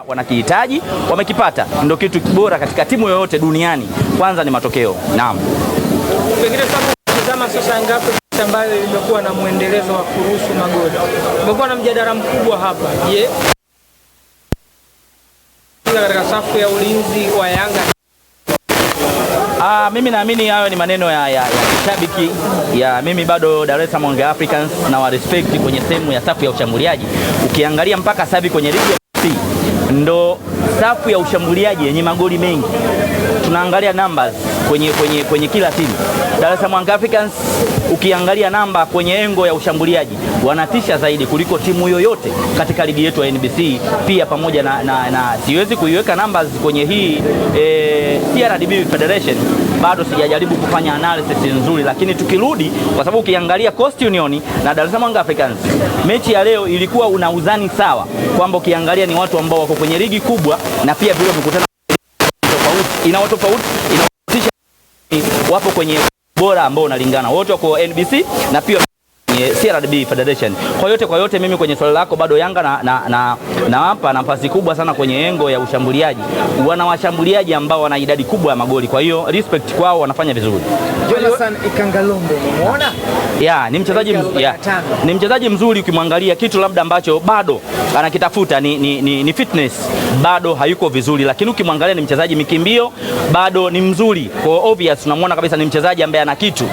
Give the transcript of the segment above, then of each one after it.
wanakihitaji, wamekipata. Ndio kitu bora katika timu yoyote duniani. Kwanza ni matokeo. Naam. Pengine kama sasa ngapi ambayo imekuwa na muendelezo wa kuruhusu magoli. Kumekuwa na mjadala mkubwa hapa. Je, katika safu ya ulinzi wa Yanga? Mimi naamini hayo ni maneno ya shabiki ya mimi bado Dar es Salaam Young Africans na wa respect kwenye sehemu ya safu ya ushambuliaji. Ukiangalia mpaka sasa hivi kwenye ligi ya C ndo safu ya ushambuliaji yenye magoli mengi. Tunaangalia numbers kwenye kila timu. Dar es Salaam Young Africans ukiangalia namba kwenye engo ya ushambuliaji wanatisha zaidi kuliko timu yoyote katika ligi yetu ya NBC, pia pamoja na siwezi kuiweka numbers kwenye hii CRDB Federation, bado sijajaribu kufanya analysis nzuri, lakini tukirudi, kwa sababu ukiangalia Coast Union na Dar es Salaam Young Africans mechi ya leo ilikuwa una uzani sawa, kwamba ukiangalia ni watu ambao wako kwenye ligi kubwa na pia vile wamekutana tofauti wapo kwenye bora ambao unalingana, wote wako NBC na pia CRDB Federation. Kwa yote mimi kwenye swali lako bado Yanga na hapa nafasi kubwa sana kwenye engo ya ushambuliaji. Wana washambuliaji ambao wana idadi kubwa ya magoli. Kwa hiyo respect kwao, wanafanya vizuri. Jonathan Ikangalombe umeona? Ni mchezaji mzuri ukimwangalia, kitu labda ambacho bado anakitafuta ni fitness, bado hayuko vizuri, lakini ukimwangalia ni mchezaji mikimbio, bado ni mzuri. Kwa obvious tunamwona kabisa ni mchezaji ambaye ana kitu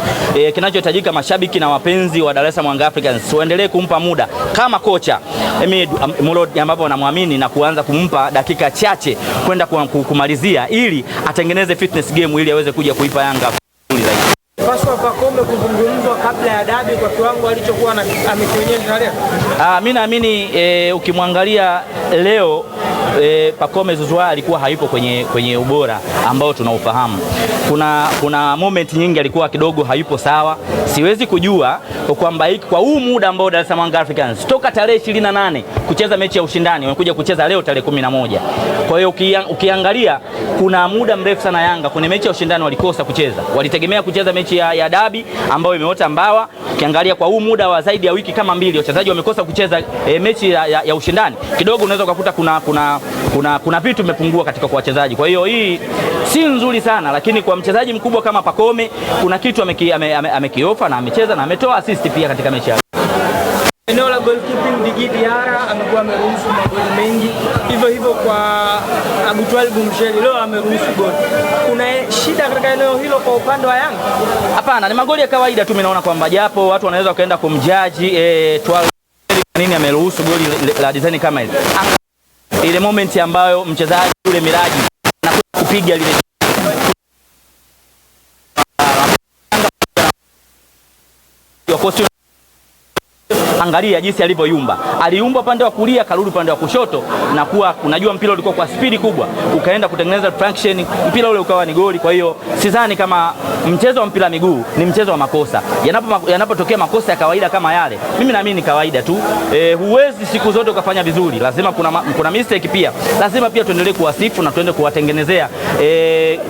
kinachohitajika. Mashabiki na wapenzi wa Dar es Salaam Young Africans waendelee kumpa muda kama kocha Emid Mulod, ambapo wanamwamini na kuanza kumpa dakika chache kwenda kumalizia ili atengeneze fitness game ili aweze kuja kuipa Yanga vizuri zaidi. Paswa Pacome kuzungumzwa kabla ya dabi kwa kiwango alichokuwa amekionyesha leo. Mimi naamini ukimwangalia leo Pacome Zouzoua alikuwa hayupo kwenye ubora ambao tunaufahamu. Kuna moment nyingi alikuwa kidogo hayupo sawa. Siwezi kujua kwamba kwa huu muda ambao Dar es Salaam Young Africans toka tarehe 28 kucheza mechi ya ushindani wamekuja kucheza leo tarehe 11. Kwa hiyo ukiangalia kuna muda mrefu sana Yanga kwenye mechi ya ushindani walikosa kucheza. Walitegemea kucheza mechi ya dabi ambayo imeota mbawa. Ukiangalia kwa huu muda wa zaidi ya wiki kama 2 wachezaji wamekosa kucheza mechi ya ushindani. Kidogo unaweza kukuta kuna vitu vimepungua katika kwa wachezaji. Kwa hiyo hii si nzuri sana, lakini kwa mchezaji mkubwa kama Pacome kuna kitu amekiofa na amecheza na ametoa assist pia katika mechi yake. Eneo la goalkeeping Djigui Diarra amekuwa ameruhusu magoli mengi. Hivyo kwa Abutwalib Msheli leo ameruhusu goli. Kuna shida katika eneo hilo kwa upande wa Yanga? Hapana, ni magoli ya kawaida tu. Mimi naona kwamba japo watu wanaweza kaenda kumjaji nini ameruhusu goli la design kama hili. Ile moment ambayo mchezaji yule Miraji anakuja kupiga lile angalia jinsi alivyoyumba. Aliumba upande wa kulia, karudi upande wa kushoto, na kuwa unajua mpira ulikuwa kwa spidi kubwa, ukaenda kutengeneza fraction, mpira ule ukawa ni goli. Kwa hiyo sidhani kama mchezo wa mpira miguu ni mchezo wa makosa. Yanapotokea makosa ya kawaida kama yale, mimi naamini ni kawaida tu. Huwezi siku zote ukafanya vizuri, lazima kuna mistake pia. Lazima pia tuendelee kuwasifu na tuende kuwatengenezea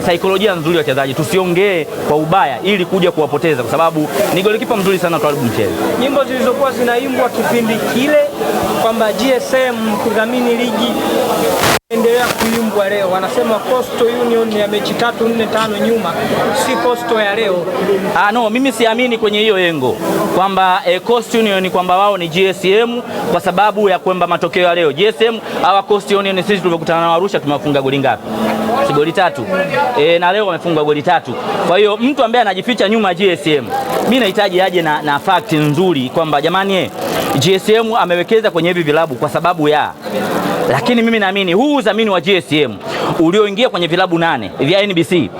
saikolojia nzuri wachezaji. Tusiongee kwa ubaya ili kuja kuwapoteza, kwa sababu ni golikipa mzuri sana Twalibu Mchele. Nyimbo zilizokuwa zinaimbwa kipindi kile kwamba GSM kudhamini ligi endelea kuimbwa leo. Wanasema Coastal Union ya mechi 3, 4, 5 nyuma, si Coastal ya leo. No, mimi siamini kwenye hiyo yengo kwamba Coastal Union kwamba wao ni GSM kwa sababu ya kwamba matokeo ya leo. GSM hawa Coastal Union sisi tumekutana na Arusha tumewafunga goli ngapi? Si goli 3. Na leo wamefunga goli 3. Kwa hiyo mtu ambaye anajificha nyuma GSM, mimi nahitaji aje na fact nzuri kwamba jamani GSM amewekeza kwenye hivi vilabu kwa sababu ya. Lakini mimi naamini huu udhamini wa GSM ulioingia kwenye vilabu 8 vya NBC,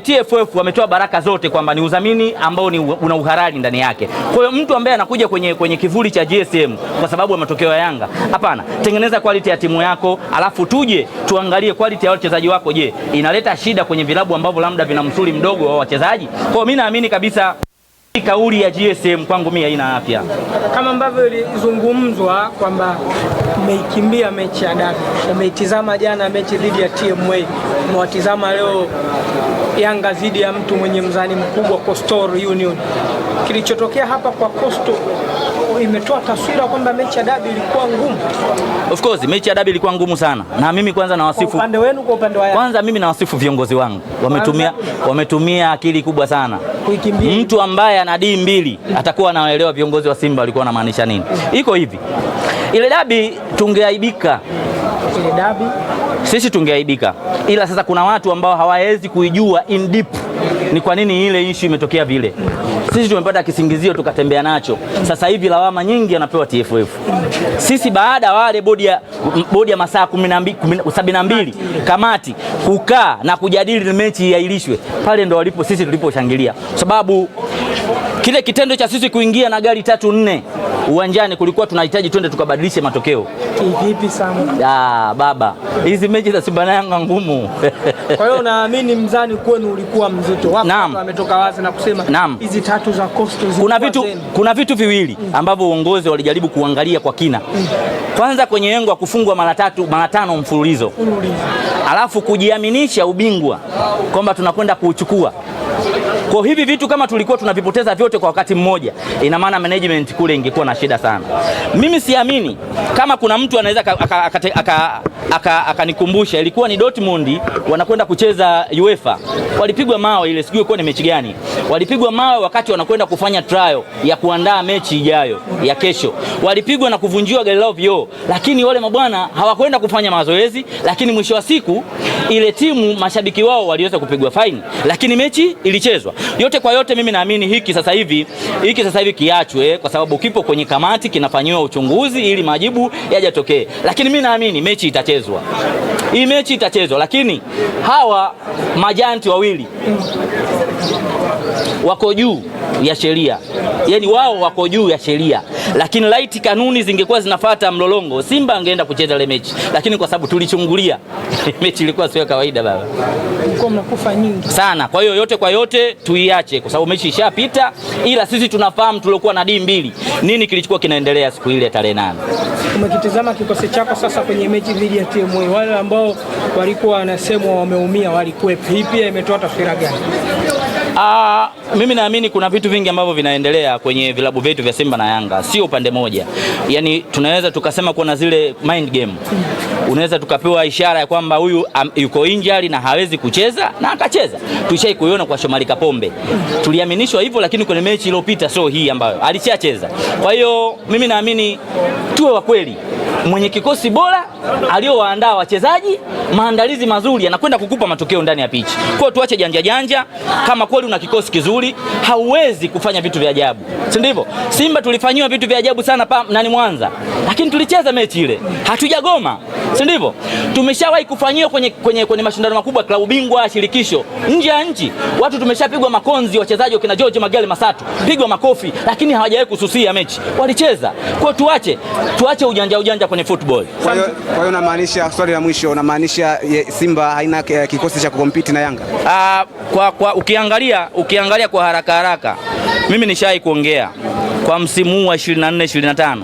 TFF wametoa baraka zote kwamba ni udhamini ambao una uhalali ndani yake. Kwa hiyo mtu ambaye anakuja kwenye kivuli cha GSM kwa sababu ya matokeo ya Yanga, hapana. Tengeneza quality ya timu yako, alafu tuje tuangalie quality ya wachezaji wako. Je, inaleta shida kwenye vilabu ambavyo labda vina msuli mdogo wa wachezaji? Kwa hiyo mimi naamini kabisa kauli ya GSM kwangu mimi haina afya. Kama ambavyo ilizungumzwa kwamba umeikimbia mechi ya dabi, umeitizama jana mechi dhidi ya TMA, umewatizama leo Yanga dhidi ya mtu mwenye mzani mkubwa Coastal Union. Kilichotokea hapa kwa Coastal imetoa taswira kwamba mechi ya dabi ilikuwa ngumu. Of course mechi ya dabi ilikuwa ngumu sana, na mimi kwanza nawasifu kwa upande wenu, kwa upande wa Yanga. Kwanza mimi nawasifu viongozi wangu, wametumia akili kubwa sana kuikimbia. Mtu ambaye ana D mbili atakuwa anaelewa viongozi wa Simba walikuwa wanamaanisha nini. Iko hivi, ile dabi tungeaibika, ile dabi sisi tungeaibika, ila sasa kuna watu ambao hawawezi kuijua in deep ni kwa nini ile issue imetokea vile. Sisi tumepata kisingizio tukatembea nacho. Sasa hivi lawama nyingi anapewa TFF. Sisi baada wale bodi ya masaa 72 kamati kukaa na kujadili mechi iahirishwe, pale ndo walipo sisi tuliposhangilia, sababu kile kitendo cha sisi kuingia na gari 3-4 uwanjani kulikuwa tunahitaji twende tukabadilishe matokeo. Vipi sana? Baba, hizi mechi za Simba na Yanga ngumu. Kwa hiyo naamini mzani kwenu ulikuwa mzito. Wapo wametoka wazi na kusema hizi tatu za Coastal kuna vitu viwili ambavyo uongozi walijaribu kuangalia kwa kina. Kwanza kwenye yengo ya kufungwa mara 5 mfululizo. Alafu kujiaminisha ubingwa kwamba tunakwenda kuuchukua. Kwa hivi vitu kama tulikuwa tunavipoteza vyote kwa wakati mmoja, ina maana management kule ingekuwa na shida sana. Mimi siamini kama kuna mtu anaweza akanikumbusha ilikuwa ni Dortmund wanakwenda kucheza UEFA. Walipigwa mawe ile, sijui ilikuwa ni mechi gani. Walipigwa mawe wakati wanakwenda kufanya trial ya kuandaa mechi ijayo ya kesho. Walipigwa na kuvunjiwa gari lao vioo, lakini wale mabwana hawakwenda kufanya mazoezi, lakini mwisho wa siku ile timu mashabiki wao waliweza kupigwa faini, lakini mechi ilichezwa. Yote kwa yote mimi naamini hiki sasa hivi kiachwe, kwa sababu kipo kwenye kamati kinafanywa uchunguzi ili majibu yajatokee. Lakini mimi naamini mechi itachezwa. Hii mechi itachezwa, lakini hawa majanti wawili wako juu ya sheria. Yaani wao wako juu ya sheria. Lakini laiti kanuni zingekuwa zinafuata mlolongo, Simba angeenda kucheza ile mechi. Lakini kwa sababu tulichungulia, mechi ilikuwa sio kawaida baba. Mlikuwa mnakufa nyingi sana. Kwa hiyo yote kwa yote tuiache, kwa sababu mechi ishapita, ila sisi tunafahamu tulikuwa na D2 nini kilichokuwa kinaendelea siku ile tarehe 8. Umekitazama kikosi chako sasa kwenye mechi dhidi ya TMA, wale ambao walikuwa wanasemwa wameumia walikuwepo. Hii pia imetoa taswira gani? Mimi naamini kuna vitu vingi ambavyo vinaendelea kwenye vilabu vyetu vya Simba na Yanga, sio upande moja. Yaani tunaweza tukasema kuna zile mind game. Unaweza tukapewa ishara ya kwamba huyu yuko injury na hawezi kucheza na akacheza. Tushai kuiona kwa Shomari Kapombe. Tuliaminishwa hivyo, lakini kwenye mechi iliyopita sio hii ambayo alishacheza. Kwa hiyo mimi naamini tuwe wa kweli. Mwenye kikosi bora aliowaandaa wachezaji, maandalizi mazuri yanakwenda kukupa matokeo ndani ya pichi. Kwa hiyo tuache janja. Kama kweli una kikosi kizuri, hauwezi kufanya vitu vya ajabu. Si ndivyo? Simba tulifanywa vitu vya ajabu sana Mwanza. Lakini tulicheza mechi ile. Hatujagoma. Si ndivyo? Tumeshawahi kufanyiwa kwenye mashindano makubwa, klabu bingwa, shirikisho, nje ya nchi. Watu tumeshapigwa makonzi, wachezaji wakina George Magale Masatu, pigwa makofi, lakini hawajawahi kususia mechi. Walicheza. Kwa hiyo tuache ujanja kwenye football. Kwa hiyo unamaanisha, swali la mwisho, unamaanisha Simba haina kikosi cha kukompiti na Yanga? Ukiangalia kwa haraka mimi nishai kuongea kwa msimu huu wa 24-25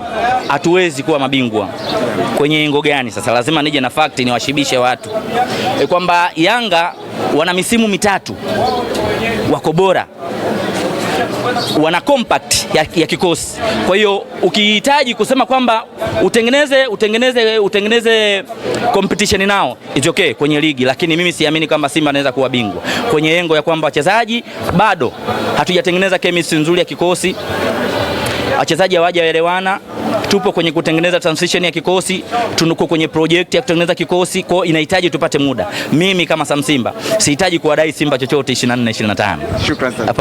hatuwezi kuwa mabingwa. Kwenye engo gani sasa? Lazima nije na fact niwashibishe watu kwamba Yanga wana misimu mitatu wako bora, wana compact ya kikosi. Kwa hiyo ukihitaji kusema kwamba utengeneze competition nao, it's okay kwenye ligi, lakini mimi siamini kwamba Simba anaweza kuwa bingwa kwenye engo ya kwamba wachezaji bado hatujatengeneza chemistry nzuri ya kikosi. Wachezaji hawajaelewana. Tupo kwenye kutengeneza transition ya kikosi, tunuko kwenye project ya kutengeneza kikosi, kwa inahitaji tupate muda. Mimi kama Simba sihitaji kuwadai Simba chochote 24-25. Shukrani sana.